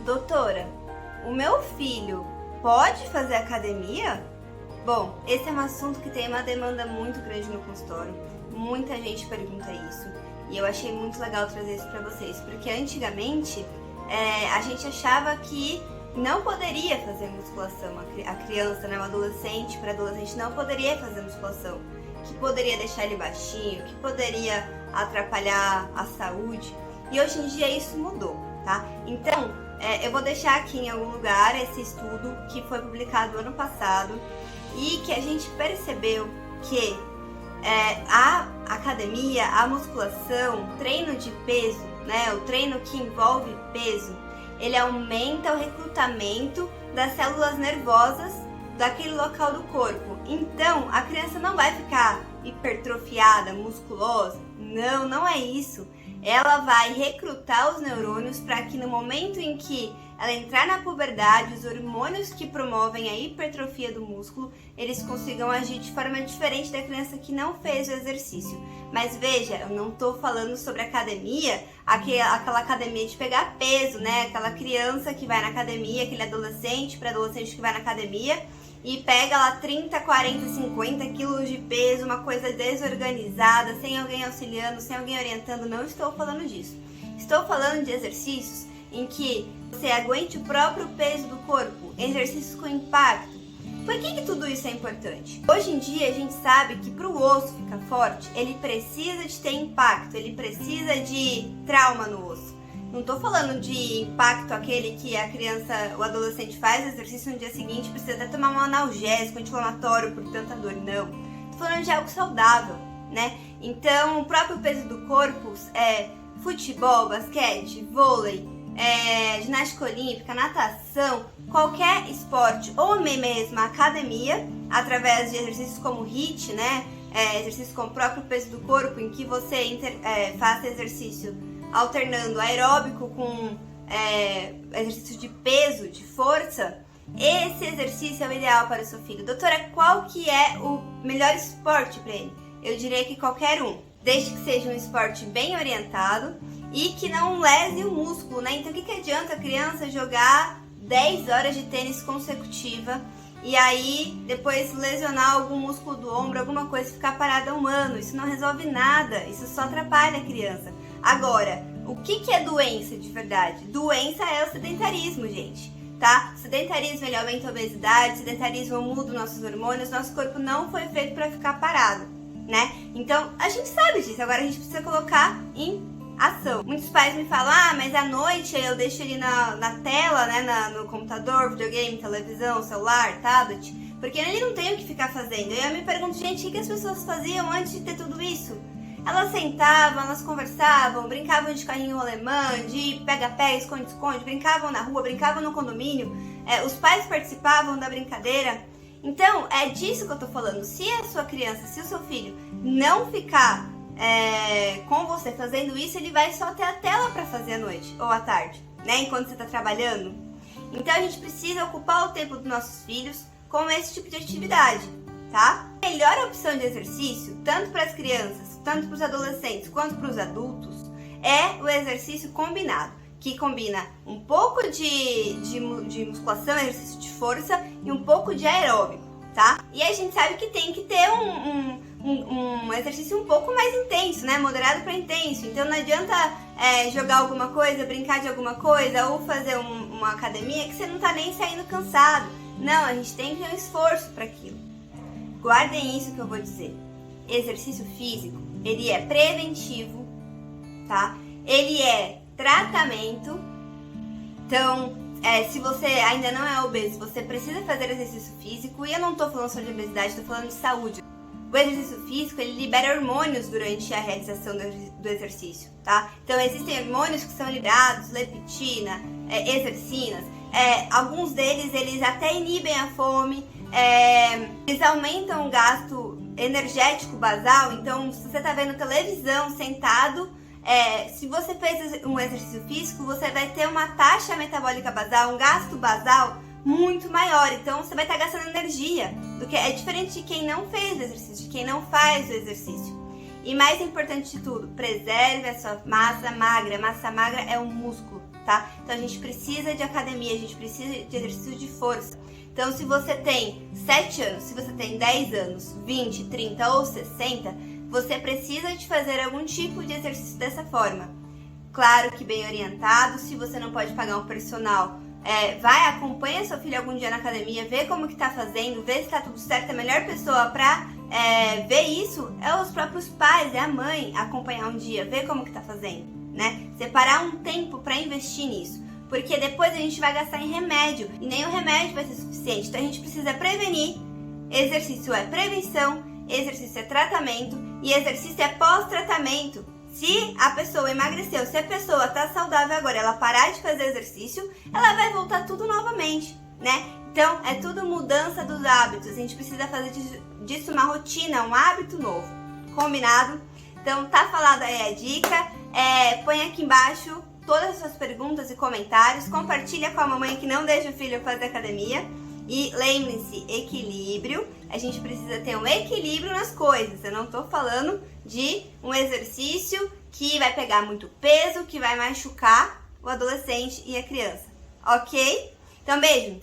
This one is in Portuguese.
Doutora, o meu filho pode fazer academia? Bom, esse é um assunto que tem uma demanda muito grande no consultório. Muita gente pergunta isso. E eu achei muito legal trazer isso para vocês, porque antigamente a gente achava que não poderia fazer musculação. A criança, né, o adolescente, para adolescente não poderia fazer musculação, que poderia deixar ele baixinho, que poderia atrapalhar a saúde. E hoje em dia isso mudou, tá? Então, eu vou deixar aqui em algum lugar esse estudo que foi publicado ano passado e que a gente percebeu que a academia, a musculação, treino de peso, né, o treino que envolve peso, ele aumenta o recrutamento das células nervosas daquele local do corpo. Então, a criança não vai ficar hipertrofiada, musculosa. Não, não é isso. Ela vai recrutar os neurônios para que no momento em que ela entrar na puberdade, os hormônios que promovem a hipertrofia do músculo, eles consigam agir de forma diferente da criança que não fez o exercício. Mas veja, eu não estou falando sobre academia, aquela academia de pegar peso, né? Aquela criança que vai na academia, aquele adolescente, pré-adolescente que vai na academia e pega lá 30, 40, 50 quilos de peso, uma coisa desorganizada, sem alguém auxiliando, sem alguém orientando. Não estou falando disso. Estou falando de exercícios em que você aguente o próprio peso do corpo, exercícios com impacto. Por que tudo isso é importante? Hoje em dia a gente sabe que para o osso ficar forte, ele precisa de ter impacto, ele precisa de trauma no osso. Não estou falando de impacto aquele que a criança, o adolescente faz exercício no dia seguinte, precisa até tomar um analgésico, anti-inflamatório por tanta dor, não. Estou falando de algo saudável, né? Então o próprio peso do corpo futebol, basquete, vôlei, ginástica olímpica, natação, qualquer esporte ou mesmo academia, através de exercícios como HIIT, né? Exercícios com o próprio peso do corpo, em que você faça exercício alternando aeróbico com exercício de peso, de força. Esse exercício é o ideal para o seu filho. Doutora, qual que é o melhor esporte para ele? Eu diria que qualquer um, desde que seja um esporte bem orientado e que não lese o músculo, né? Então, o que adianta a criança jogar 10 horas de tênis consecutiva e aí depois lesionar algum músculo do ombro, alguma coisa, ficar parada um ano? Isso não resolve nada, isso só atrapalha a criança. Agora, o que é doença de verdade? Doença é o sedentarismo, gente, tá? O sedentarismo, ele aumenta a obesidade, o sedentarismo muda os nossos hormônios, nosso corpo não foi feito para ficar parado, né? Então, a gente sabe disso, agora a gente precisa colocar em ação. Muitos pais me falam, mas à noite eu deixo ele na tela, né, no computador, videogame, televisão, celular, tablet, porque ele não tem o que ficar fazendo. E eu me pergunto, gente, o que as pessoas faziam antes de ter tudo isso? Elas sentavam, elas conversavam, brincavam de carrinho alemã, de pega-pega, esconde-esconde, brincavam na rua, brincavam no condomínio, os pais participavam da brincadeira. Então, é disso que eu tô falando. Se a sua criança, se o seu filho não ficar com você fazendo isso, ele vai só ter a tela para fazer à noite ou à tarde, né? Enquanto você tá trabalhando. Então a gente precisa ocupar o tempo dos nossos filhos com esse tipo de atividade, tá? A melhor opção de exercício, tanto para as crianças, tanto para os adolescentes, quanto para os adultos, é o exercício combinado, que combina um pouco de musculação, exercício de força e um pouco de aeróbico, tá? E a gente sabe que tem que ter um exercício um pouco mais intenso, né? Moderado para intenso. Então não adianta jogar alguma coisa, brincar de alguma coisa ou fazer uma academia que você não tá nem saindo cansado. Não, a gente tem que ter um esforço para aquilo. Guardem isso que eu vou dizer. Exercício físico, ele é preventivo, tá? Ele é tratamento. Então, se você ainda não é obeso, você precisa fazer exercício físico. E eu não tô falando só de obesidade, tô falando de saúde. O exercício físico, ele libera hormônios durante a realização do exercício, tá? Então, existem hormônios que são liberados, leptina, exercinas. Alguns deles, eles até inibem a fome, eles aumentam o gasto energético basal. Então, se você tá vendo televisão sentado, se você fez um exercício físico, você vai ter uma taxa metabólica basal, um gasto basal muito maior. Então você vai estar gastando energia, do que é diferente de quem não fez o exercício, de quem não faz o exercício. E mais importante de tudo, preserve a sua massa magra. Massa magra é um músculo, tá? Então a gente precisa de academia, a gente precisa de exercício de força. Então se você tem 7 anos, se você tem 10 anos, 20, 30 ou 60, você precisa de fazer algum tipo de exercício dessa forma. Claro que bem orientado, se você não pode pagar um personal, vai, acompanha seu filho algum dia na academia, vê como que tá fazendo, vê se tá tudo certo. A melhor pessoa pra ver isso é os próprios pais, é a mãe, acompanhar um dia, ver como que tá fazendo, né? Separar um tempo pra investir nisso, porque depois a gente vai gastar em remédio e nem o remédio vai ser suficiente. Então a gente precisa prevenir. Exercício é prevenção, exercício é tratamento e exercício é pós-tratamento. Se a pessoa emagreceu, se a pessoa tá saudável agora, ela parar de fazer exercício, ela vai voltar tudo novamente, né? Então, é tudo mudança dos hábitos. A gente precisa fazer disso uma rotina, um hábito novo. Combinado? Então, tá falado aí a dica. Põe aqui embaixo todas as suas perguntas e comentários. Compartilha com a mamãe que não deixa o filho fazer academia. E lembre-se, equilíbrio. A gente precisa ter um equilíbrio nas coisas. Eu não tô falando de um exercício que vai pegar muito peso, que vai machucar o adolescente e a criança. Ok? Então, beijo!